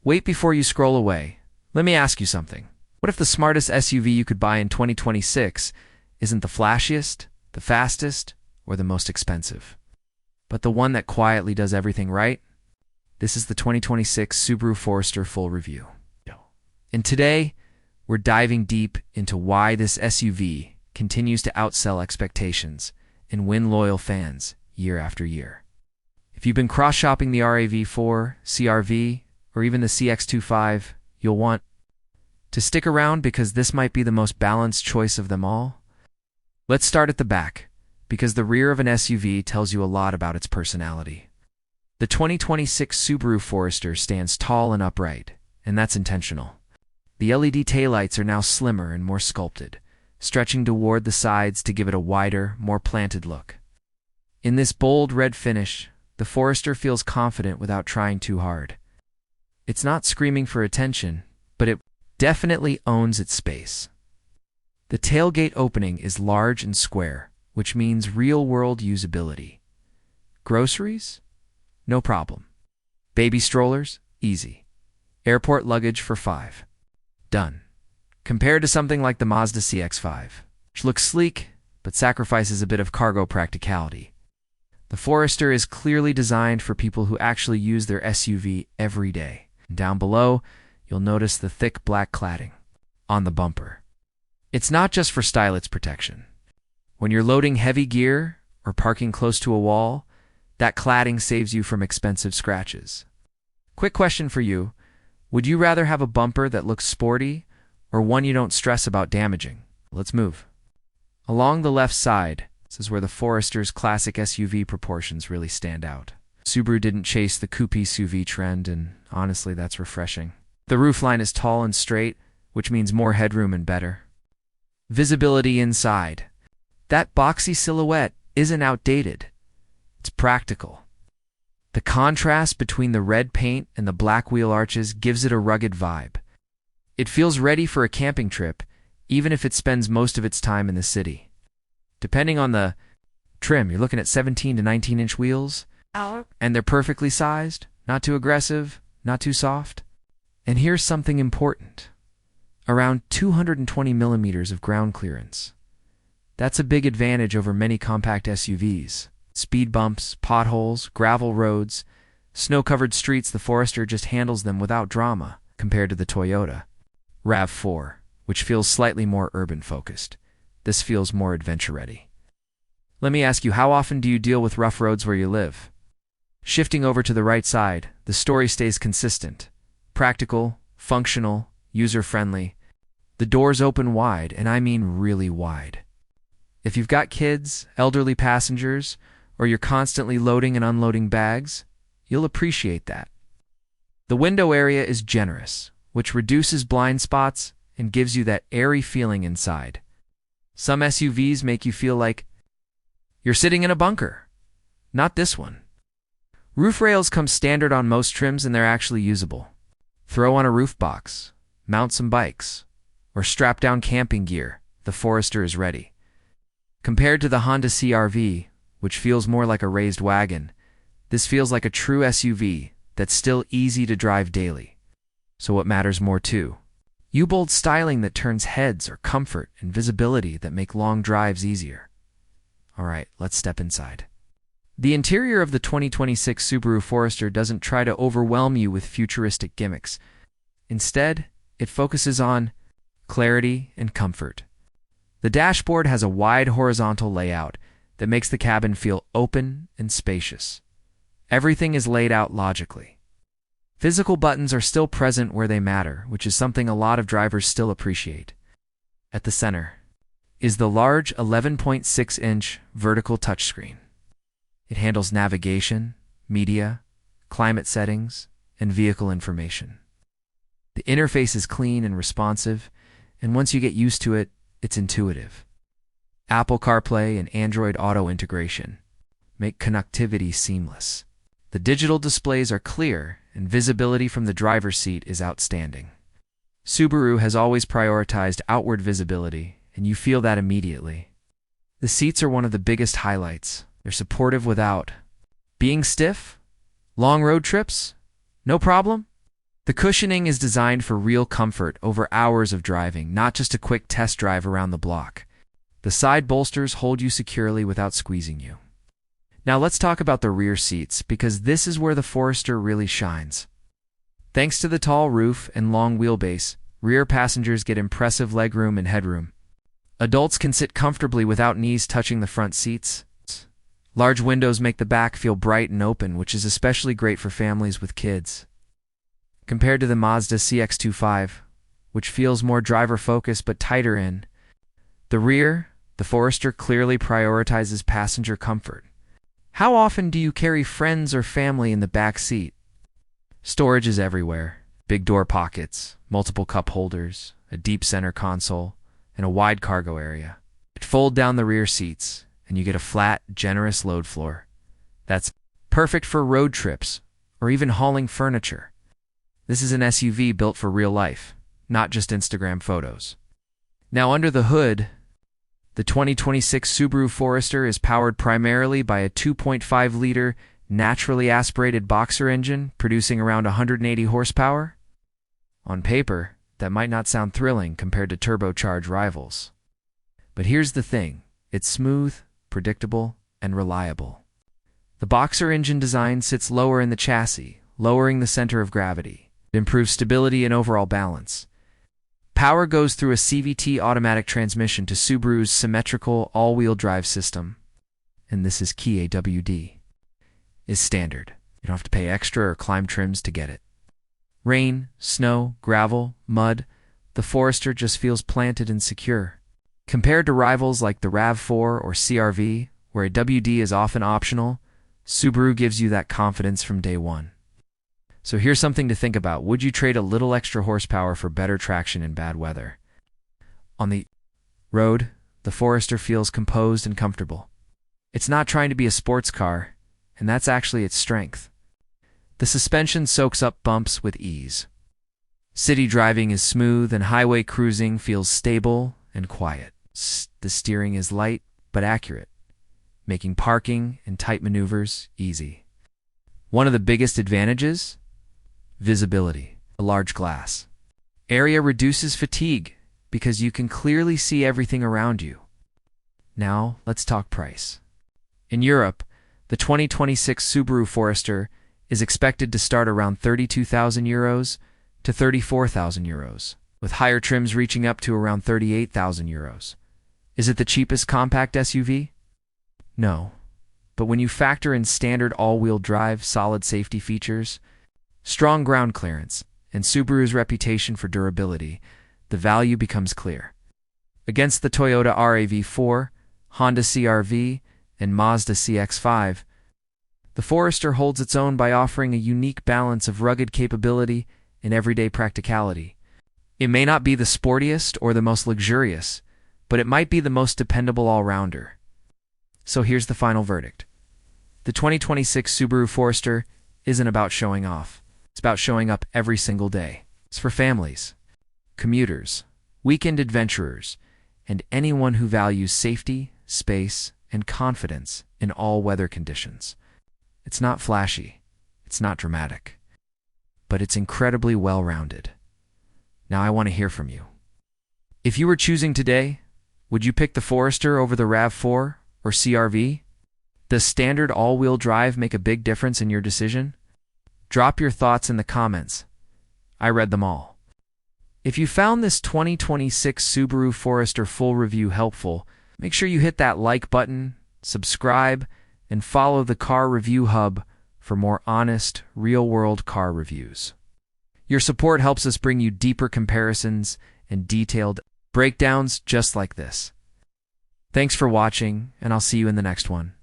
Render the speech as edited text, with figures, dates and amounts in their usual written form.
Wait before you scroll away. Let me ask you something. What if the smartest SUV you could buy in 2026 isn't the flashiest, the fastest, or the most expensive, but the one that quietly does everything right? This is the 2026 Subaru Forester full review. And today, we're diving deep into why this SUV continues to outsell expectations and win loyal fans year after year. If you've been cross-shopping the RAV4, CR-V, or even the CX-25, you'll want to stick around because this might be the most balanced choice of them all. Let's start at the back, because the rear of an SUV tells you a lot about its personality. The 2026 Subaru Forester stands tall and upright, and that's intentional. The LED taillights are now slimmer and more sculpted, stretching toward the sides to give it a wider, more planted look. In this bold red finish, the Forester feels confident without trying too hard. It's not screaming for attention, but it definitely owns its space. The tailgate opening is large and square, which means real-world usability. Groceries? No problem. Baby strollers? Easy. Airport luggage for 5. Done. Compared to something like the Mazda CX-5, which looks sleek but sacrifices a bit of cargo practicality. The Forester is clearly designed for people who actually use their SUV every day. Down below, you'll notice the thick black cladding on the bumper. It's not just for style, it's protection. When you're loading heavy gear or parking close to a wall, that cladding saves you from expensive scratches. Quick question for you. Would you rather have a bumper that looks sporty or one you don't stress about damaging? Let's move. Along the left side, this is where the Forester's classic SUV proportions really stand out. Subaru didn't chase the coupe SUV trend, and honestly, that's refreshing. The roofline is tall and straight, which means more headroom and better. Visibility inside. That boxy silhouette isn't outdated. It's practical. The contrast between the red paint and the black wheel arches gives it a rugged vibe. It feels ready for a camping trip, even if it spends most of its time in the city. Depending on the trim, you're looking at 17 to 19-inch wheels, and they're perfectly sized, not too aggressive, not too soft. And here's something important. Around 220 millimeters of ground clearance. That's a big advantage over many compact SUVs. Speed bumps, potholes, gravel roads, snow-covered streets, the Forester just handles them without drama compared to the Toyota RAV4, which feels slightly more urban-focused. This feels more adventure-ready. Let me ask you, how often do you deal with rough roads where you live? Shifting over to the right side, the story stays consistent. Practical, functional, user-friendly. The doors open wide, and I mean really wide. If you've got kids, elderly passengers, or you're constantly loading and unloading bags, you'll appreciate that. The window area is generous, which reduces blind spots and gives you that airy feeling inside. Some SUVs make you feel like you're sitting in a bunker. Not this one. Roof rails come standard on most trims, and they're actually usable. Throw on a roof box, mount some bikes, or strap down camping gear, the Forester is ready. Compared to the Honda CR-V, which feels more like a raised wagon, this feels like a true SUV that's still easy to drive daily. So what matters more too? U-bolt styling that turns heads, or comfort and visibility that make long drives easier. Alright, let's step inside. The interior of the 2026 Subaru Forester doesn't try to overwhelm you with futuristic gimmicks. Instead, it focuses on clarity and comfort. The dashboard has a wide horizontal layout that makes the cabin feel open and spacious. Everything is laid out logically. Physical buttons are still present where they matter, which is something a lot of drivers still appreciate. At the center is the large 11.6-inch vertical touchscreen. It handles navigation, media, climate settings, and vehicle information. The interface is clean and responsive, and once you get used to it, it's intuitive. Apple CarPlay and Android Auto integration make connectivity seamless. The digital displays are clear, and visibility from the driver's seat is outstanding. Subaru has always prioritized outward visibility, and you feel that immediately. The seats are one of the biggest highlights. They're supportive without being stiff. Long road trips? No problem. The cushioning is designed for real comfort over hours of driving, not just a quick test drive around the block. The side bolsters hold you securely without squeezing you. Now let's talk about the rear seats, because this is where the Forester really shines. Thanks to the tall roof and long wheelbase, rear passengers get impressive legroom and headroom. Adults can sit comfortably without knees touching the front seats. Large windows make the back feel bright and open, which is especially great for families with kids. Compared to the Mazda CX-25, which feels more driver-focused but tighter in the rear, the Forester clearly prioritizes passenger comfort. How often do you carry friends or family in the back seat? Storage is everywhere. Big door pockets, multiple cup holders, a deep center console, and a wide cargo area. Fold down the rear seats, and you get a flat, generous load floor. That's perfect for road trips or even hauling furniture. This is an SUV built for real life, not just Instagram photos. Now under the hood, the 2026 Subaru Forester is powered primarily by a 2.5-liter naturally aspirated boxer engine producing around 180 horsepower. On paper, that might not sound thrilling compared to turbocharged rivals. But here's the thing, it's smooth, predictable, and reliable. The boxer engine design sits lower in the chassis, lowering the center of gravity. It improves stability and overall balance. Power goes through a CVT automatic transmission to Subaru's Symmetrical All-Wheel Drive system, and this is key. AWD is standard. You don't have to pay extra or climb trims to get it. Rain, snow, gravel, mud, the Forester just feels planted and secure. Compared to rivals like the RAV4 or CR-V, where AWD is often optional, Subaru gives you that confidence from day one. So here's something to think about. Would you trade a little extra horsepower for better traction in bad weather? On the road, the Forester feels composed and comfortable. It's not trying to be a sports car, and that's actually its strength. The suspension soaks up bumps with ease. City driving is smooth, and highway cruising feels stable and quiet. The steering is light but accurate, making parking and tight maneuvers easy. One of the biggest advantages? Visibility. A large glass area reduces fatigue because you can clearly see everything around you. Now, let's talk price. In Europe, the 2026 Subaru Forester is expected to start around €32,000 to €34,000, with higher trims reaching up to around €38,000. Is it the cheapest compact SUV? No. But when you factor in standard all-wheel drive, solid safety features, strong ground clearance, and Subaru's reputation for durability, the value becomes clear. Against the Toyota RAV4, Honda CR-V, and Mazda CX-5, the Forester holds its own by offering a unique balance of rugged capability and everyday practicality. It may not be the sportiest or the most luxurious, but it might be the most dependable all-rounder. So here's the final verdict. The 2026 Subaru Forester isn't about showing off. It's about showing up every single day. It's for families, commuters, weekend adventurers, and anyone who values safety, space, and confidence in all weather conditions. It's not flashy, it's not dramatic, but it's incredibly well-rounded. Now I want to hear from you. If you were choosing today, would you pick the Forester over the RAV4 or CR-V? Does standard all-wheel drive make a big difference in your decision? Drop your thoughts in the comments. I read them all. If you found this 2026 Subaru Forester full review helpful, make sure you hit that like button, subscribe, and follow the Car Review Hub for more honest, real-world car reviews. Your support helps us bring you deeper comparisons and detailed breakdowns just like this. Thanks for watching, and I'll see you in the next one.